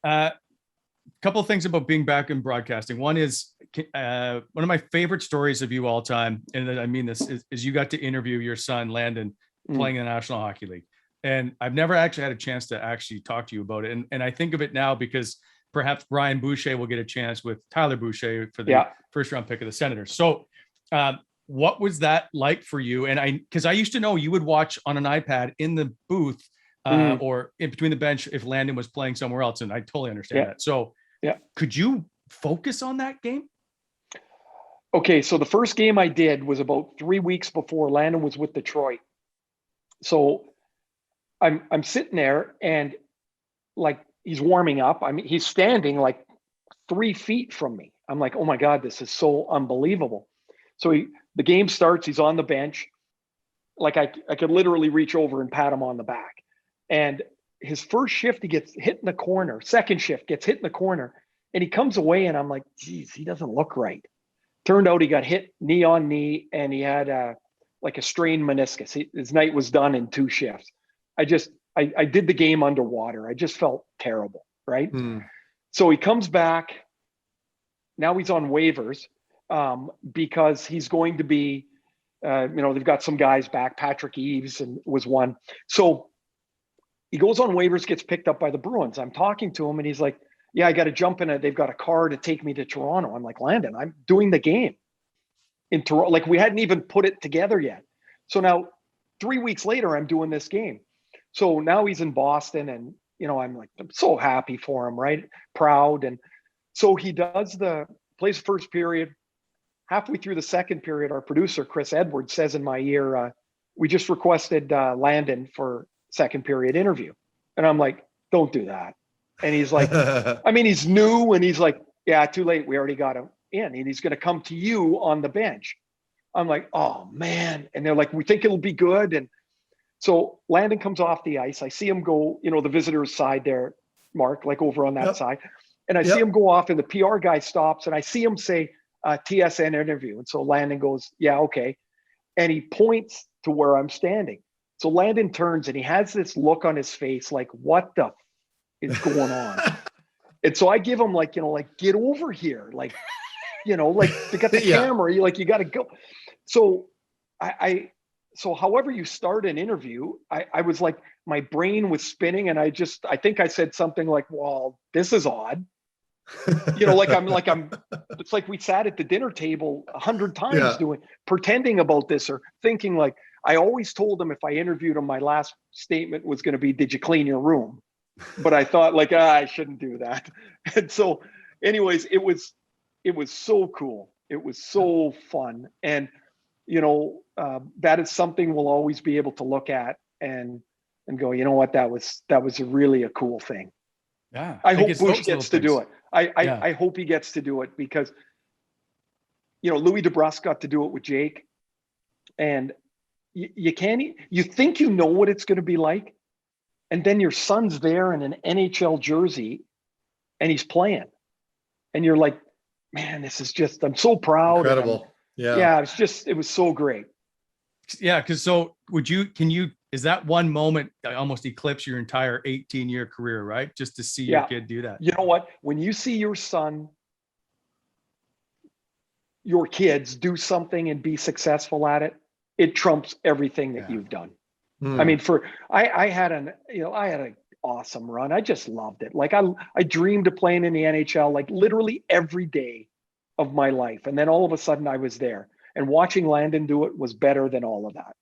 Couple of things about being back in broadcasting. One is one of my favorite stories of you all time, and I mean this, is you got to interview your son, Landon, playing in the National Hockey League. And I've never actually had a chance to actually talk to you about it. And I think of it now because perhaps Brian Boucher will get a chance with Tyler Boucher for the first round pick of the Senators. So what was that like for you? And because I used to know you would watch on an iPad in the booth or in between the bench if Landon was playing somewhere else. And I totally understand that. So could you focus on that game? Okay. So the first game I did was about 3 weeks before Landon was with Detroit. So I'm sitting there and like he's warming up. I mean, he's standing like 3 feet from me. I'm like, oh my God, this is so unbelievable. So the game starts, he's on the bench. Like I could literally reach over and pat him on the back. And his first shift, he gets hit in the corner. Second shift gets hit in the corner. And he comes away and I'm like, geez, he doesn't look right. Turned out he got hit knee on knee and he had like a strained meniscus. His night was done in 2 shifts. I did the game underwater. I just felt terrible, right? So he comes back. Now he's on waivers because he's going to be, they've got some guys back. Patrick Eves was one. So he goes on waivers, gets picked up by the Bruins. I'm talking to him and he's like, yeah, I got to jump in it. They've got a car to take me to Toronto. I'm like, Landon, I'm doing the game in Toronto. Like we hadn't even put it together yet. So now 3 weeks later, I'm doing this game. So now he's in Boston and, I'm so happy for him, right? Proud. And so he plays the first period. Halfway through the second period, our producer, Chris Edwards, says in my ear, we just requested Landon for second period interview. And I'm like, don't do that. And he's like, he's new. And he's like, yeah, too late. We already got him in and he's going to come to you on the bench. I'm like, oh man. And they're like, we think it'll be good. And so Landon comes off the ice. I see him go, the visitor's side there, Mark, like over on that side. And I see him go off and the PR guy stops and I see him say TSN interview. And so Landon goes, yeah, okay. And he points to where I'm standing. So Landon turns and he has this look on his face, like, what the is going on? And so I give him like get over here. Like, they got the camera, you got to go. So so however you start an interview, I was like, my brain was spinning and I think I said something like, well, this is odd. It's like we sat at the dinner table 100 times pretending about this or thinking like, I always told him if I interviewed him, my last statement was going to be, did you clean your room? But I thought like, I shouldn't do that. And so anyways, it was so cool. It was so fun. And, that is something we'll always be able to look at and go, you know what, that was really a cool thing. Yeah. I hope Bush gets to do it. I hope he gets to do it because, Louis DeBrusk got to do it with Jake and you think you know what it's going to be like. And then your son's there in an NHL jersey and he's playing and you're like, man, this is just, I'm so proud. Incredible. Yeah. It was so great. Yeah. Cause so is that one moment that almost eclipse your entire 18-year career, right? Just to see your kid do that. You know what? When you see your son, your kids do something and be successful at it, it trumps everything that you've done. I mean, I had an awesome run. I just loved it. Like I dreamed of playing in the NHL, like literally every day of my life. And then all of a sudden I was there and watching Landon do it was better than all of that.